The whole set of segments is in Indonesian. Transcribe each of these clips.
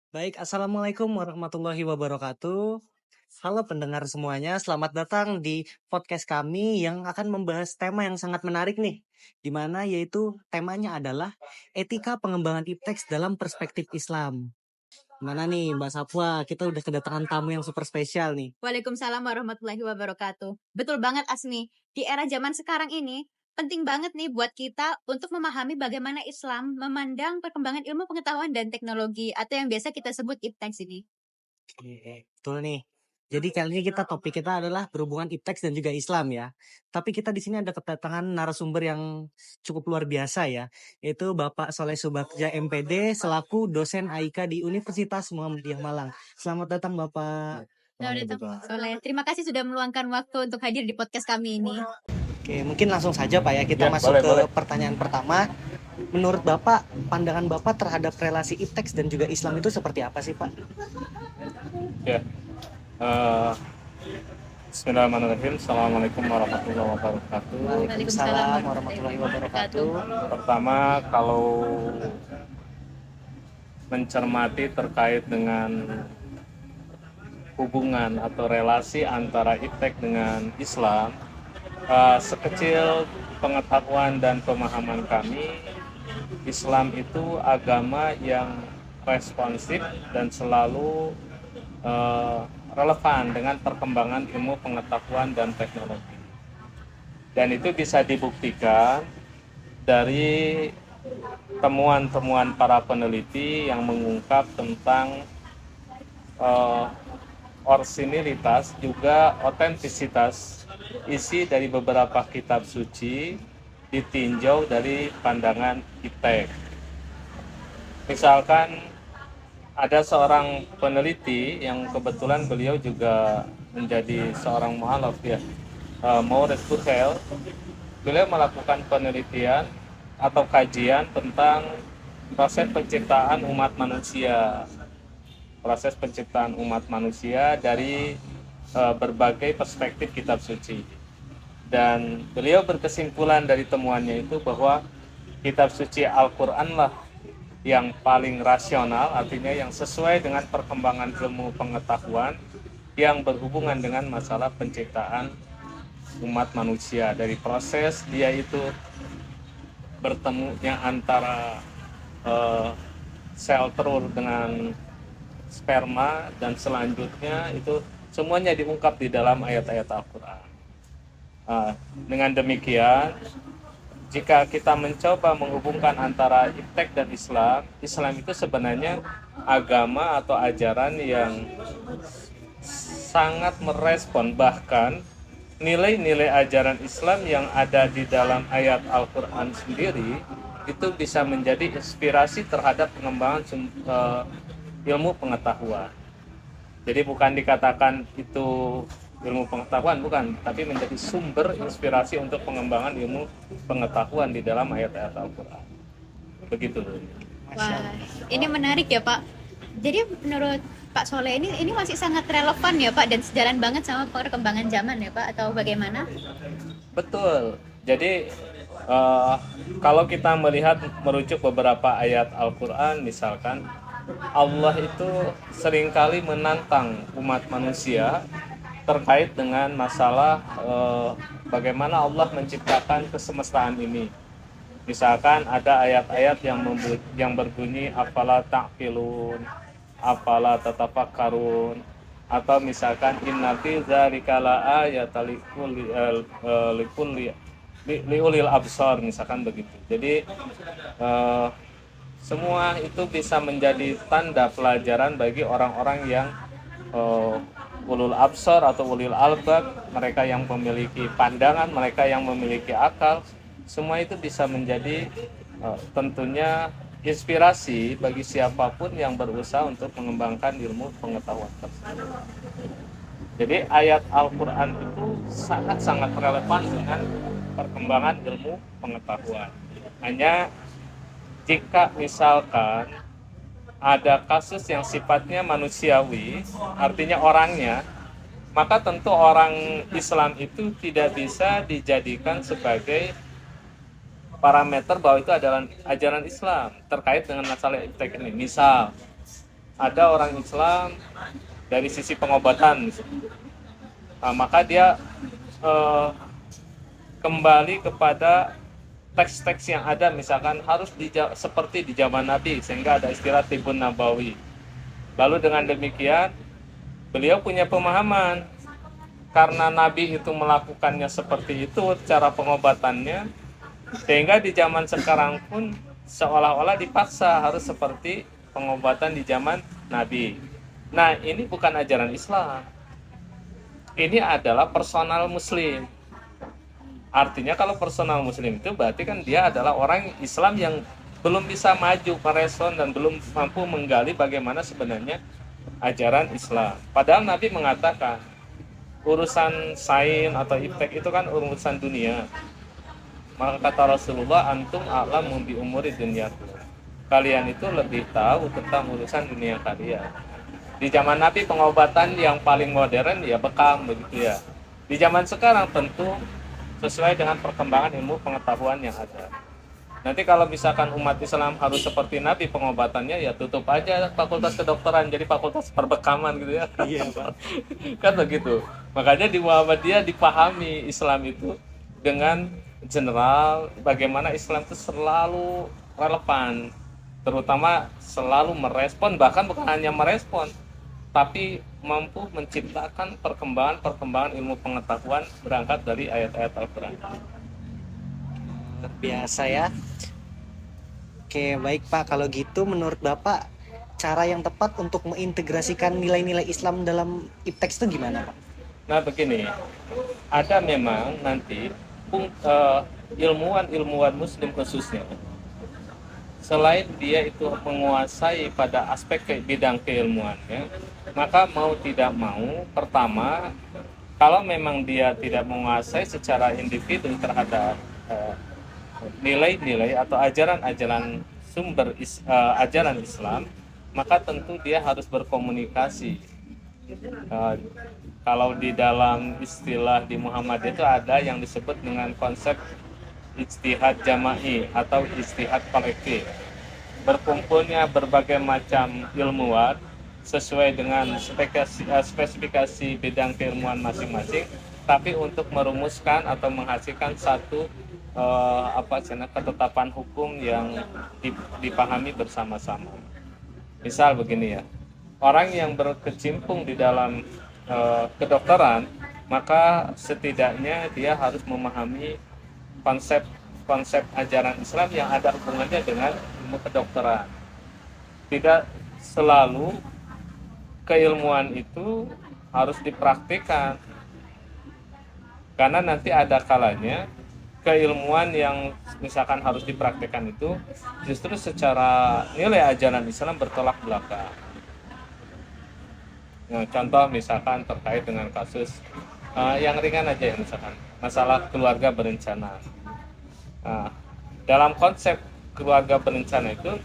Baik, Assalamualaikum warahmatullahi wabarakatuh. Halo pendengar semuanya, selamat datang di podcast kami yang akan membahas tema yang sangat menarik nih. Di mana yaitu temanya adalah etika pengembangan ipteks dalam perspektif Islam. Gimana nih Mbak Safwa, kita udah kedatangan tamu yang super spesial nih. Waalaikumsalam warahmatullahi wabarakatuh. Betul banget Asmi. Di era zaman sekarang ini, penting banget nih buat kita untuk memahami bagaimana Islam memandang perkembangan ilmu pengetahuan dan teknologi atau yang biasa kita sebut ipteks ini. Betul nih. Jadi kali ini topik kita adalah berhubungan ipteks dan juga Islam ya. Tapi kita di sini ada kedatangan narasumber yang cukup luar biasa ya, yaitu Bapak Soleh Subagja MPD selaku dosen AIK di Universitas Muhammadiyah Malang. Selamat datang Bapak. Selamat datang, Soleh. Terima kasih sudah meluangkan waktu untuk hadir di podcast kami ini. Oke, mungkin langsung saja Pak ya kita masuk ke pertanyaan pertama. Menurut Bapak, pandangan Bapak terhadap relasi ipteks dan juga Islam itu seperti apa sih Pak? Ya, Bismillahirrahmanirrahim. Assalamualaikum warahmatullahi wabarakatuh. Waalaikumsalam warahmatullahi wabarakatuh. Pertama, kalau mencermati terkait dengan hubungan atau relasi antara iptek dengan Islam, sekecil pengetahuan dan pemahaman kami, Islam itu agama yang responsif dan selalu relevan dengan perkembangan ilmu pengetahuan dan teknologi. Dan itu bisa dibuktikan dari temuan-temuan para peneliti yang mengungkap tentang orisinilitas juga otentisitas isi dari beberapa kitab suci ditinjau dari pandangan iptek. Misalkan ada seorang peneliti yang kebetulan beliau juga menjadi seorang mu'alaf ya, Maurice Bucaille. Beliau melakukan penelitian atau kajian tentang proses penciptaan umat manusia. Proses penciptaan umat manusia dari berbagai perspektif kitab suci. Dan beliau berkesimpulan dari temuannya itu bahwa kitab suci Al-Quran lah yang paling rasional, artinya yang sesuai dengan perkembangan ilmu pengetahuan yang berhubungan dengan masalah penciptaan umat manusia, dari proses dia itu bertemunya antara sel telur dengan sperma dan selanjutnya itu semuanya diungkap di dalam ayat-ayat Al-Quran. Dengan demikian, jika kita mencoba menghubungkan antara iptek dan Islam, Islam itu sebenarnya agama atau ajaran yang sangat merespon, bahkan nilai-nilai ajaran Islam yang ada di dalam ayat Al-Quran sendiri itu bisa menjadi inspirasi terhadap pengembangan ilmu pengetahuan. Jadi bukan dikatakan itu ilmu pengetahuan, bukan, tapi menjadi sumber inspirasi untuk pengembangan ilmu pengetahuan di dalam ayat-ayat Al-Quran. Begitu. Wah, ini menarik ya Pak. Jadi menurut Pak Soleh ini masih sangat relevan ya Pak dan sejalan banget sama perkembangan zaman ya Pak, atau bagaimana? Betul. Jadi kalau kita melihat merujuk beberapa ayat Al-Quran, misalkan Allah itu seringkali menantang umat manusia terkait dengan masalah bagaimana Allah menciptakan kesemestaan ini. Misalkan ada ayat-ayat yang berbunyi afala ta'qilun, afala tatafakkarun, atau misalkan inna fi dzalika laayatal liulil absar, misalkan begitu. Jadi semua itu bisa menjadi tanda pelajaran bagi orang-orang yang ulul absar atau ulil albab, mereka yang memiliki pandangan, mereka yang memiliki akal. Semua itu bisa menjadi tentunya inspirasi bagi siapapun yang berusaha untuk mengembangkan ilmu pengetahuan tersebut. Jadi ayat Al-Quran itu sangat-sangat relevan dengan perkembangan ilmu pengetahuan. Hanya jika misalkan ada kasus yang sifatnya manusiawi, artinya orangnya, maka tentu orang Islam itu tidak bisa dijadikan sebagai parameter bahwa itu adalah ajaran Islam terkait dengan masalah iptek ini. Misal, ada orang Islam dari sisi pengobatan, maka dia kembali kepada teks-teks yang ada, misalkan harus seperti di zaman Nabi, sehingga ada istilah Tibun Nabawi. Lalu dengan demikian beliau punya pemahaman, karena Nabi itu melakukannya seperti itu cara pengobatannya, sehingga di zaman sekarang pun seolah-olah dipaksa harus seperti pengobatan di zaman Nabi. Nah, ini bukan ajaran Islam. Ini adalah personal muslim. Artinya kalau personal muslim itu berarti kan dia adalah orang Islam yang belum bisa maju merespon dan belum mampu menggali bagaimana sebenarnya ajaran Islam. Padahal Nabi mengatakan urusan sains atau iptek itu kan urusan dunia. Maka kata Rasulullah, antum a'lamu bi umuri dunyakum. Kalian itu lebih tahu tentang urusan dunia kalian. Di zaman Nabi pengobatan yang paling modern ya bekam begitu ya. Di zaman sekarang tentu sesuai dengan perkembangan ilmu pengetahuan yang ada. Nanti kalau misalkan umat Islam harus seperti Nabi pengobatannya, ya tutup aja fakultas kedokteran jadi fakultas perbekaman gitu ya. Iya, Pak. Kan begitu. Makanya di Muhammadiyah dipahami Islam itu dengan general, bagaimana Islam itu selalu relevan, terutama selalu merespon, bahkan bukan hanya merespon, tapi mampu menciptakan perkembangan ilmu pengetahuan berangkat dari ayat-ayat Al-Quran. Biasa ya. Oke, baik Pak. Kalau gitu menurut Bapak cara yang tepat untuk mengintegrasikan nilai-nilai Islam dalam ipteks itu gimana, Pak? Nah begini, ada memang nanti ilmuwan muslim khususnya, selain dia itu menguasai pada aspek bidang keilmuannya, maka mau tidak mau, pertama, kalau memang dia tidak menguasai secara individu terhadap nilai-nilai atau ajaran-ajaran sumber ajaran Islam, maka tentu dia harus berkomunikasi. Kalau di dalam istilah di Muhammadiyah itu ada yang disebut dengan konsep ijtihad jama'i atau ijtihad kolektif. Berkumpulnya berbagai macam ilmuwan sesuai dengan spesifikasi bidang keilmuan masing-masing, tapi untuk merumuskan atau menghasilkan satu ketetapan hukum yang dipahami bersama-sama. Misal begini ya, orang yang berkecimpung di dalam kedokteran, maka setidaknya dia harus memahami konsep ajaran Islam yang ada hubungannya dengan ilmu kedokteran. Tidak selalu keilmuan itu harus dipraktikkan, karena nanti ada kalanya keilmuan yang misalkan harus dipraktikkan itu justru secara nilai ajaran Islam bertolak belakang. Nah, contoh misalkan terkait dengan kasus yang ringan aja ya, misalkan masalah keluarga berencana. Nah, dalam konsep keluarga berencana itu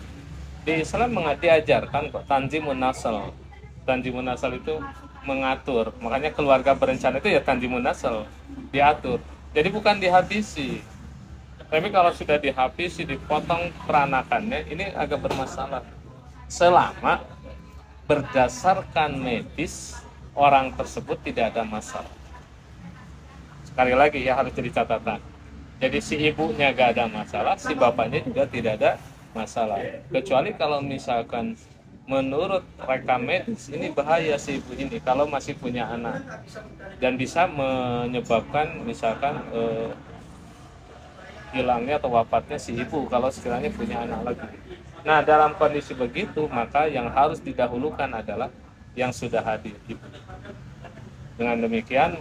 di Islam diajarkan kok tanzimun nasl. Tanzimun nasl itu mengatur. Makanya keluarga berencana itu ya tanzimun nasl, diatur. Jadi bukan dihabisi. Tapi kalau sudah dihabisi, dipotong peranakannya, ini agak bermasalah. Selama berdasarkan medis orang tersebut tidak ada masalah. Sekali lagi ya, harus jadi catatan. Jadi si ibunya gak ada masalah, si bapaknya juga tidak ada masalah. Kecuali kalau misalkan menurut rekam medis ini bahaya si ibu ini kalau masih punya anak, dan bisa menyebabkan misalkan hilangnya atau wafatnya si ibu kalau sekiranya punya anak lagi. Nah, dalam kondisi begitu, maka yang harus didahulukan adalah yang sudah hadir. Dengan demikian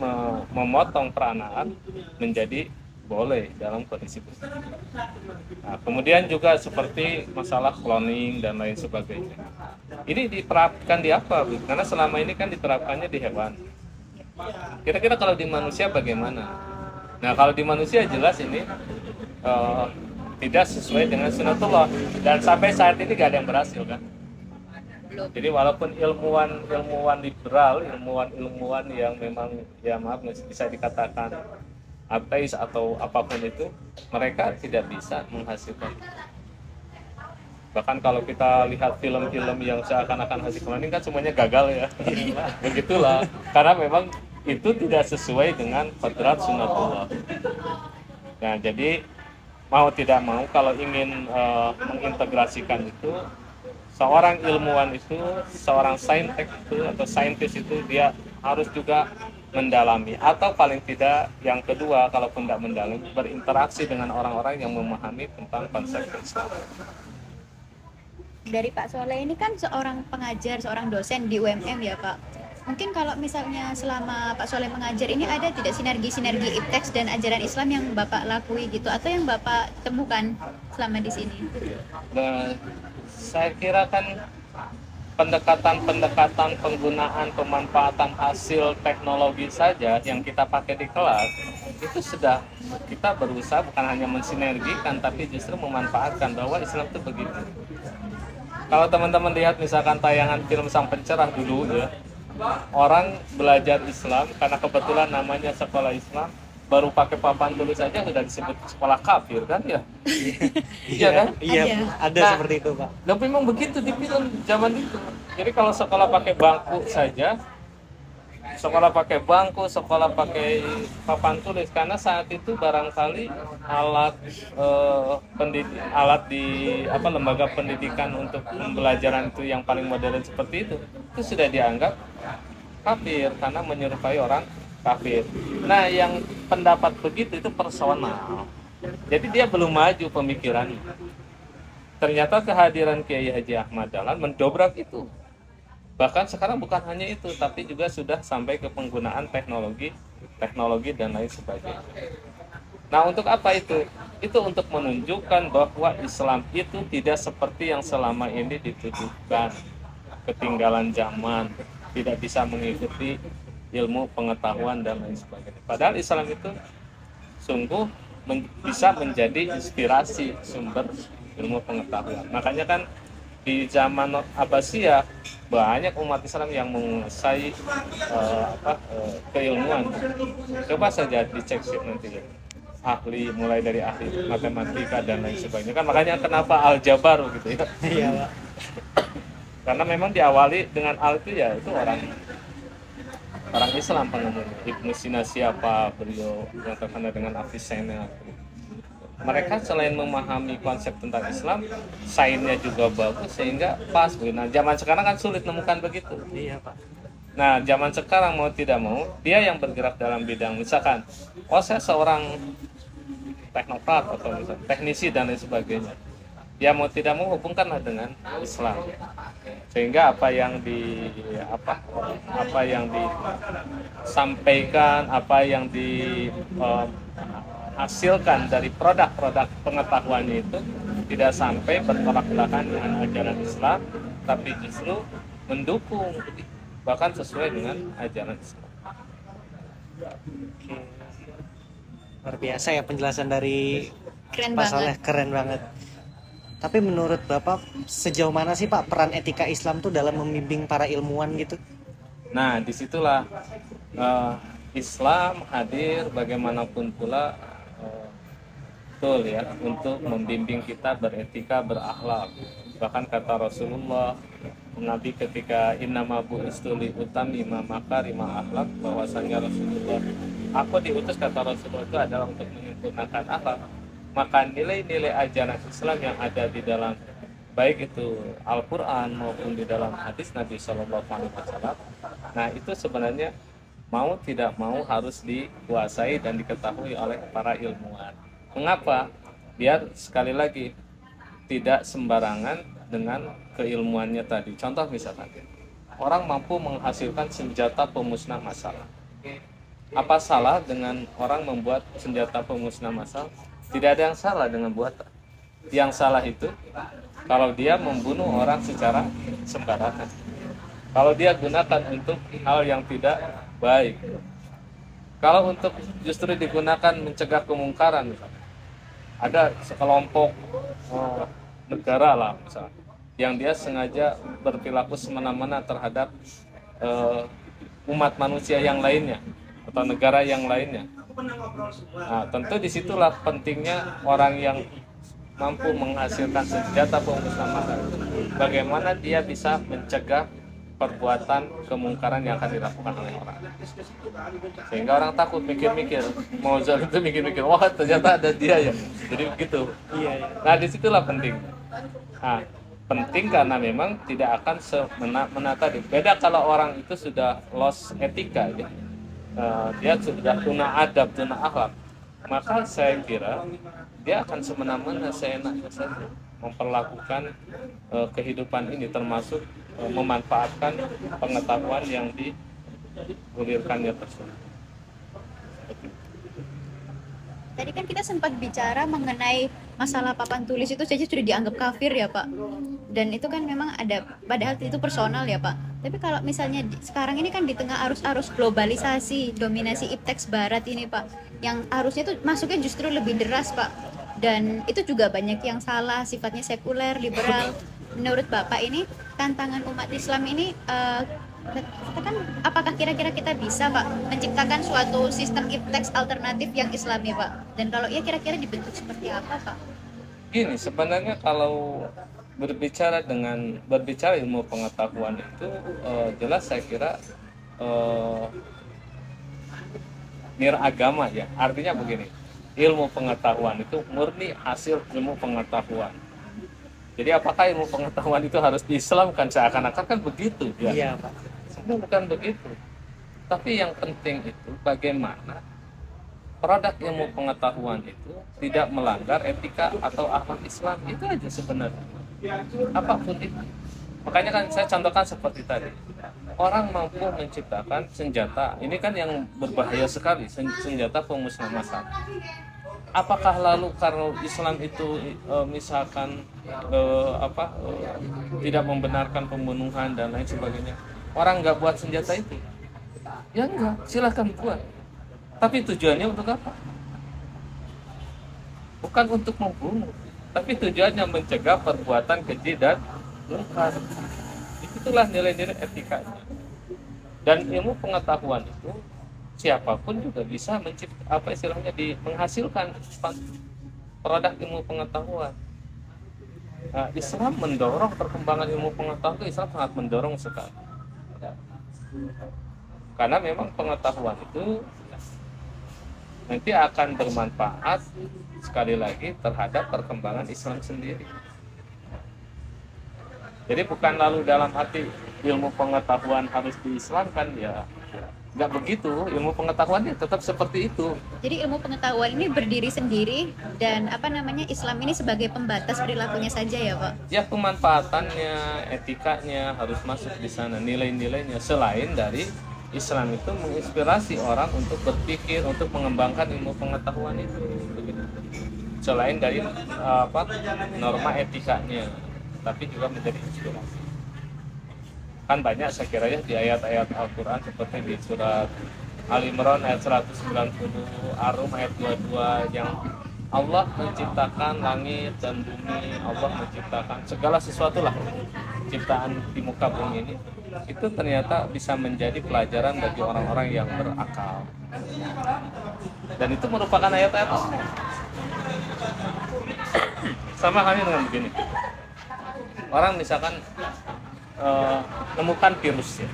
memotong peranaan menjadi boleh dalam kondisi begitu. Nah, kemudian juga seperti masalah cloning dan lain sebagainya. Ini diterapkan di apa? Karena selama ini kan diterapkannya di hewan. Kira-kira kalau di manusia bagaimana? Nah, kalau di manusia jelas ini tidak sesuai dengan sunatullah, dan sampai saat ini gak ada yang berhasil kan. Jadi walaupun ilmuwan liberal, ilmuwan yang memang ya maaf bisa dikatakan ateis atau apapun itu, mereka tidak bisa menghasilkan. Bahkan kalau kita lihat film-film yang seakan-akan haji kelamin kan semuanya gagal ya. Begitulah, karena memang itu tidak sesuai dengan kodrat sunatullah. Nah, jadi mau tidak mau kalau ingin mengintegrasikan itu, seorang ilmuwan itu, seorang saintek itu atau saintis itu dia harus juga mendalami, atau paling tidak yang kedua kalaupun tidak mendalami, berinteraksi dengan orang-orang yang memahami tentang konsep Islam. Dari Pak Soleh ini kan seorang pengajar, seorang dosen di UMM ya Pak. Mungkin kalau misalnya selama Pak Soleh mengajar ini ada tidak sinergi-sinergi IPTEX dan ajaran Islam yang Bapak lakui gitu, atau yang Bapak temukan selama di sini? Nah, saya kira kan pendekatan penggunaan pemanfaatan hasil teknologi saja yang kita pakai di kelas itu sudah kita berusaha bukan hanya mensinergikan tapi justru memanfaatkan bahwa Islam itu begitu. Kalau teman-teman lihat misalkan tayangan film Sang Pencerah dulu ya, orang belajar Islam karena kebetulan namanya sekolah Islam, baru pakai papan tulis saja sudah disebut sekolah kafir kan ya? Iya kan? Iya, ada Nah, seperti itu, Pak. dan memang begitu di film zaman itu. Jadi kalau sekolah pakai bangku saja, sekolah pakai bangku, sekolah pakai papan tulis, karena saat itu barangkali alat alat di lembaga pendidikan untuk pembelajaran itu yang paling modern seperti itu sudah dianggap kafir karena menyerupai orang kafir. Nah, yang pendapat begitu itu personal. Jadi dia belum maju pemikirannya. Ternyata kehadiran Kiai Haji Ahmad Dahlan mendobrak itu. Bahkan sekarang bukan hanya itu, tapi juga sudah sampai ke penggunaan teknologi dan lain sebagainya. Nah, untuk apa itu? Itu untuk menunjukkan bahwa Islam itu tidak seperti yang selama ini dituduhkan, ketinggalan zaman, tidak bisa mengikuti ilmu pengetahuan dan lain sebagainya. Padahal Islam itu sungguh bisa menjadi inspirasi sumber ilmu pengetahuan. Makanya kan di zaman Abbasiyah banyak umat Islam yang menguasai keilmuan. Coba saja dicek sih nanti ya. Ahli, mulai dari ahli matematika dan lain sebagainya. Kan makanya kenapa Al-Jabar gitu ya. Iya, Pak. Karena memang diawali dengan al itu ya itu orang Islam penemunya. Ibnu Sina siapa, beliau yang terkenal dengan Avicenna. Mereka selain memahami konsep tentang Islam, sainnya juga bagus sehingga pas. Nah, zaman sekarang kan sulit menemukan begitu. Iya, Pak. Nah, zaman sekarang mau tidak mau, dia yang bergerak dalam bidang misalkan, saya seorang teknokrat atau misalkan teknisi dan lain sebagainya. Ya mau tidak mau hubungkanlah dengan Islam. Sehingga apa yang disampaikan, apa yang dihasilkan dari produk-produk pengetahuannya itu tidak sampai bertolak belakang dengan ajaran Islam, tapi justru mendukung, bahkan sesuai dengan ajaran Islam. Oke. Luar biasa ya penjelasan dari Keren Pak banget. Saleh, keren banget. Tapi menurut Bapak sejauh mana sih Pak peran etika Islam tuh dalam membimbing para ilmuwan gitu? Nah, disitulah Islam hadir bagaimanapun pula betul ya untuk membimbing kita beretika, berakhlak. Bahkan kata Rasulullah, Nabi ketika innama bu'istu li utammima makarimah akhlak, bahwasanya Rasulullah, aku diutus kata Rasulullah itu adalah untuk menyempurnakan akhlak. Maka nilai-nilai ajaran Islam yang ada di dalam baik itu Al-Quran maupun di dalam hadis Nabi Shallallahu Alaihi Wasallam, nah itu sebenarnya mau tidak mau harus dikuasai dan diketahui oleh para ilmuwan. Mengapa? Biar sekali lagi tidak sembarangan dengan keilmuannya tadi. Contoh misalkan, orang mampu menghasilkan senjata pemusnah massal. Apa salah dengan orang membuat senjata pemusnah massal? Tidak ada yang salah dengan buatan. Yang salah itu kalau dia membunuh orang secara sembarangan. Kalau dia gunakan untuk hal yang tidak baik. Kalau untuk justru digunakan mencegah kemungkaran, misalnya, ada sekelompok negara lah misalnya, yang dia sengaja berperilaku semena-mena terhadap umat manusia yang lainnya atau negara yang lainnya. Nah, tentu disitulah pentingnya orang yang mampu menghasilkan senjata pemusnahan, bagaimana dia bisa mencegah perbuatan kemungkaran yang akan dilakukan oleh orang. Sehingga orang takut mikir-mikir, mau zalim itu mikir-mikir, wah ternyata ada dia ya. Jadi begitu. Nah disitulah penting. Nah, penting karena memang tidak akan menata. Beda kalau orang itu sudah lost etika, ya. Dia sudah tuna adab, tuna akhlak, maka saya kira dia akan semena-mena, seenaknya saja memperlakukan kehidupan ini, termasuk memanfaatkan pengetahuan yang digulirkannya tersebut. Tadi kan kita sempat bicara mengenai masalah papan tulis itu saja sudah dianggap kafir ya Pak. Dan itu kan memang ada, padahal itu personal ya Pak. Tapi kalau misalnya sekarang ini kan di tengah arus-arus globalisasi, dominasi ipteks barat ini Pak, yang harusnya itu masuknya justru lebih deras Pak. Dan itu juga banyak yang salah, sifatnya sekuler, liberal. Menurut Bapak ini tantangan umat Islam ini katakan, apakah kira-kira kita bisa Pak menciptakan suatu sistem ipteks alternatif yang Islami Pak? Dan kalau iya kira-kira dibentuk seperti apa Pak? Gini, sebenarnya kalau berbicara ilmu pengetahuan itu jelas saya kira niragama ya. Artinya begini, ilmu pengetahuan itu murni hasil ilmu pengetahuan. Jadi apakah ilmu pengetahuan itu harus diislamkan? Seakan-akan kan begitu ya. Iya Pak. Sebenarnya bukan begitu. Tapi yang penting itu bagaimana produk ilmu pengetahuan itu tidak melanggar etika atau akhlak Islam. Itu aja sebenarnya. Apapun itu. Makanya kan saya contohkan seperti tadi. Orang mampu menciptakan senjata. Ini kan yang berbahaya sekali, senjata pemusnah massal. Apakah lalu karena Islam itu misalkan tidak membenarkan pembunuhan dan lain sebagainya, orang nggak buat senjata itu? Ya enggak, silakan buat. Tapi tujuannya untuk apa? Bukan untuk membunuh, tapi tujuannya mencegah perbuatan keji dan mungkar. Itulah nilai-nilai etikanya. Dan ilmu pengetahuan itu siapapun juga bisa menghasilkan produk ilmu pengetahuan. Nah, Islam mendorong perkembangan ilmu pengetahuan. Islam sangat mendorong sekali. Karena memang pengetahuan itu nanti akan bermanfaat sekali lagi terhadap perkembangan Islam sendiri. Jadi bukan lalu dalam arti ilmu pengetahuan harus diislamkan, ya nggak begitu. Ilmu pengetahuannya tetap seperti itu. Jadi ilmu pengetahuan ini berdiri sendiri dan Islam ini sebagai pembatas perilakunya saja ya Pak? Ya, pemanfaatannya, etikanya harus masuk di sana, nilai-nilainya. Selain dari Islam itu menginspirasi orang untuk berpikir, untuk mengembangkan ilmu pengetahuan itu. Begitu. Selain dari norma etikanya, tapi juga menjadi inspirasi. Kan banyak saya kira ya di ayat-ayat Al-Quran seperti di surat Al-Imran ayat 190, Ar-Rum ayat 22, yang Allah menciptakan langit dan bumi, Allah menciptakan segala sesuatu lah ciptaan di muka bumi ini, itu ternyata bisa menjadi pelajaran bagi orang-orang yang berakal. Dan itu merupakan ayat-ayat Allah. Sama halnya dengan begini, orang misalkan menemukan virus ya.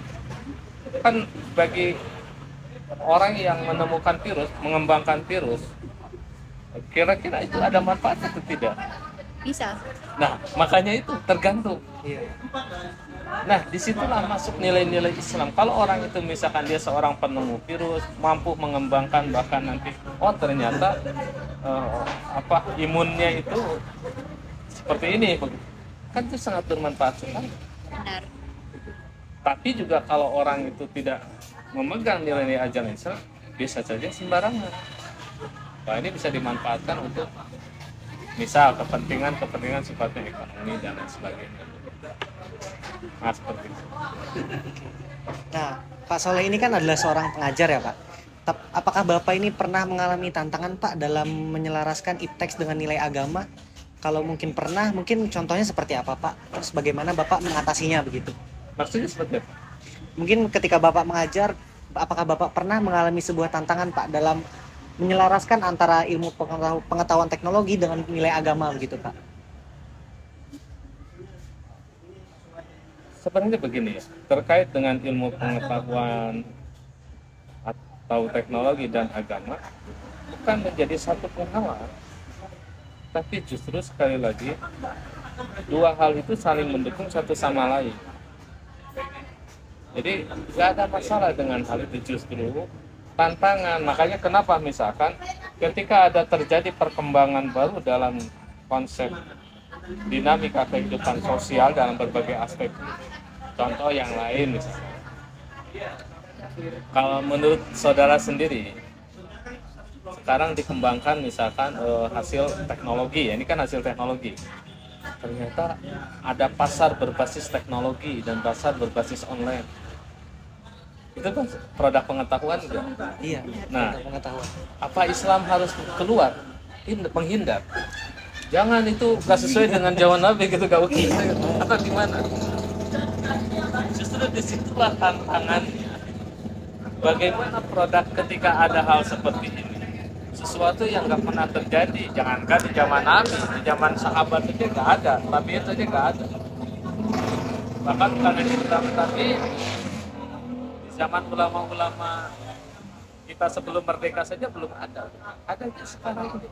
Kan bagi orang yang menemukan virus, mengembangkan virus, kira-kira itu ada manfaat atau tidak? Bisa. Nah, makanya itu tergantung. Nah, disitulah masuk nilai-nilai Islam. Kalau orang itu misalkan dia seorang penemu virus, mampu mengembangkan bahkan nanti, ternyata imunnya itu seperti ini, kan itu sangat bermanfaat sekali. Benar. Tapi juga kalau orang itu tidak memegang nilai-nilai ajaran Islam, bisa saja sembarangan. Nah, ini bisa dimanfaatkan untuk misal kepentingan sifatnya ekonomi dan lain sebagainya. Nah, seperti itu. Nah, Pak Soleh ini kan adalah seorang pengajar ya Pak. Apakah Bapak ini pernah mengalami tantangan Pak dalam menyelaraskan ipteks dengan nilai agama? Kalau mungkin pernah, mungkin contohnya seperti apa Pak? Terus bagaimana Bapak mengatasinya begitu? Maksudnya seperti apa? Mungkin ketika Bapak mengajar, apakah Bapak pernah mengalami sebuah tantangan Pak dalam menyelaraskan antara ilmu pengetahuan teknologi dengan nilai agama begitu Pak? sebenarnya begini ya, terkait dengan ilmu pengetahuan atau teknologi dan agama bukan menjadi satu penghalang, tapi justru sekali lagi dua hal itu saling mendukung satu sama lain. Jadi nggak ada masalah dengan hal itu, justru tantangan. Makanya kenapa misalkan ketika ada terjadi perkembangan baru dalam konsep dinamika kehidupan sosial dalam berbagai aspek, contoh yang lain misalnya, kalau menurut saudara sendiri sekarang dikembangkan misalkan hasil teknologi ya, ini kan hasil teknologi, ternyata ada pasar berbasis teknologi dan pasar berbasis online, itu kan produk pengetahuan enggak? Iya, Nah, untuk pengetahuan. apa Islam harus keluar menghindar? Jangan, itu gak sesuai dengan zaman Nabi gitu, gak oke atau gimana? Justru disitulah tantangannya. Bagaimana produk ketika ada hal seperti ini, sesuatu yang gak pernah terjadi, jangankan di zaman Nabi, di zaman sahabat aja gak ada, tabiin aja gak ada. Bahkan bukan hanya di zaman Nabi, di zaman ulama-ulama kita sebelum merdeka saja belum ada. Adanya sekarang ini.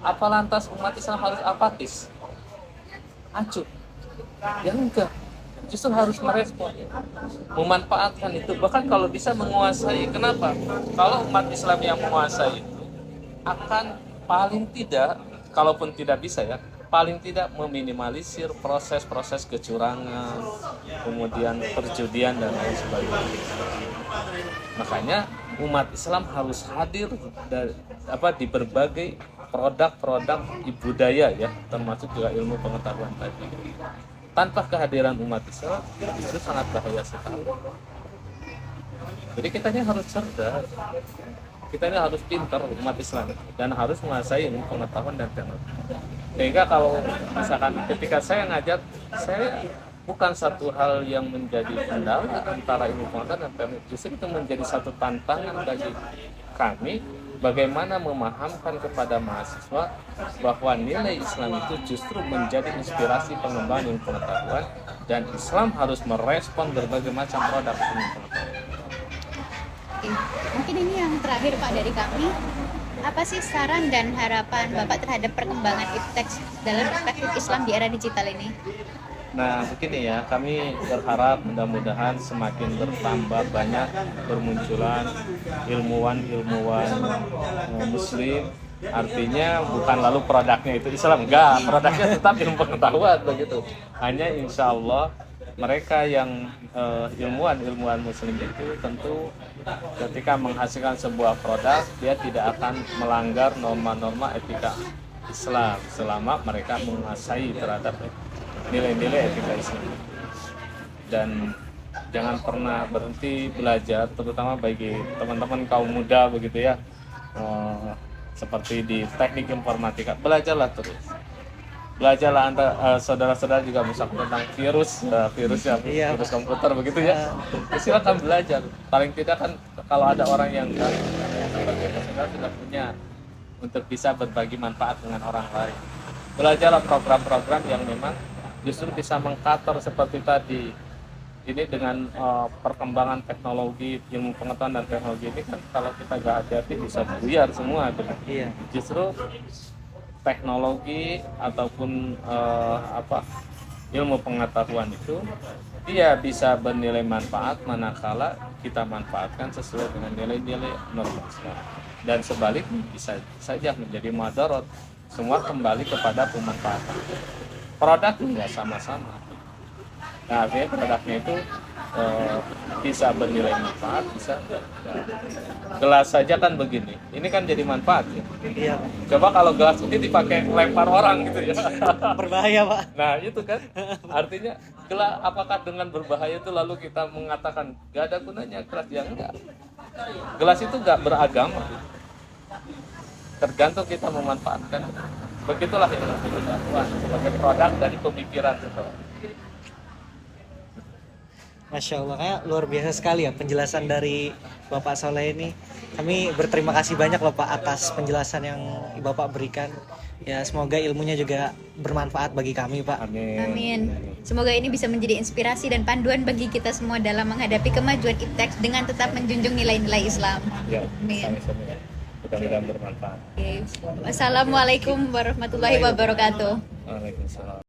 Apa lantas umat Islam harus apatis? Acuh? Ya enggak. Justru harus merespon, memanfaatkan itu. Bahkan kalau bisa menguasai. Kenapa? Kalau umat Islam yang menguasai itu akan paling tidak, kalaupun tidak bisa ya, paling tidak meminimalisir proses-proses kecurangan, kemudian perjudian dan lain sebagainya. Makanya umat Islam harus hadir di berbagai produk-produk budaya ya, termasuk juga ilmu pengetahuan tadi. Tanpa kehadiran umat Islam itu sangat bahaya sekali. Jadi kita ini harus cerdas, kita ini harus pintar umat Islam dan harus menguasai ilmu pengetahuan dan teknologi. Sehingga kalau misalkan ketika saya ngajar, saya bukan satu hal yang menjadi kendala antara ilmu pengetahuan dan teknologi, justru itu menjadi satu tantangan bagi kami bagaimana memahamkan kepada mahasiswa bahwa nilai Islam itu justru menjadi inspirasi pengembangan ilmu pengetahuan dan Islam harus merespon berbagai macam produk ilmu pengetahuan. Oke. Mungkin ini yang terakhir Pak dari kami. Apa sih saran dan harapan Bapak terhadap perkembangan iptek dalam perspektif Islam di era digital ini? Nah, begini ya, kami berharap mudah-mudahan semakin bertambah banyak bermunculan ilmuwan-ilmuwan Muslim. Artinya bukan lalu produknya itu Islam, enggak, produknya tetap ilmu pengetahuan begitu. Hanya insya Allah mereka yang ilmuwan Muslim itu tentu ketika menghasilkan sebuah produk dia tidak akan melanggar norma-norma etika Islam selama mereka menguasai terhadap nilai-nilai etika Islam. Dan jangan pernah berhenti belajar, terutama bagi teman-teman kaum muda begitu ya, seperti di teknik informatika, belajarlah terus. Belajarlah saudara-saudara juga misalkan tentang virus komputer begitu ya. Silakan belajar. Paling tidak kan kalau ada orang yang sebagai saudara sudah punya untuk bisa berbagi manfaat dengan orang lain. Belajarlah program-program yang memang justru bisa mengcover seperti tadi. Ini dengan perkembangan teknologi, ilmu pengetahuan dan teknologi ini kan kalau kita gak hati-hati bisa buyar semua gitu. Iya. Justru teknologi ataupun ilmu pengetahuan itu dia bisa bernilai manfaat manakala kita manfaatkan sesuai dengan nilai-nilai norma Islam. Dan sebaliknya bisa saja menjadi madarat. Semua kembali kepada pemanfaatan. Produk juga sama-sama. Nah, artinya produknya itu bisa bernilai manfaat, bisa enggak. Gelas saja kan begini, ini kan jadi manfaat ya. Iya. Coba kalau gelas ini dipakai lempar orang gitu ya. Berbahaya Pak. Nah itu kan, artinya gelas apakah dengan berbahaya itu lalu kita mengatakan gak ada gunanya gelas? Ya enggak. Gelas itu gak beragama. Tergantung kita memanfaatkan. Begitulah ilmu pengetahuan sebagai produk dari pemikiran itu. Masya Allah, kayak luar biasa sekali ya penjelasan dari Bapak Soleh ini. Kami berterima kasih banyak loh Pak atas penjelasan yang Bapak berikan. Ya semoga ilmunya juga bermanfaat bagi kami Pak. Amin. Amin. Semoga ini bisa menjadi inspirasi dan panduan bagi kita semua dalam menghadapi kemajuan iptek dengan tetap menjunjung nilai-nilai Islam. Ya, Amin. sami-sami ya. Mudah-mudahan bermanfaat. Oke. Wassalamualaikum warahmatullahi wabarakatuh. Waalaikumsalam.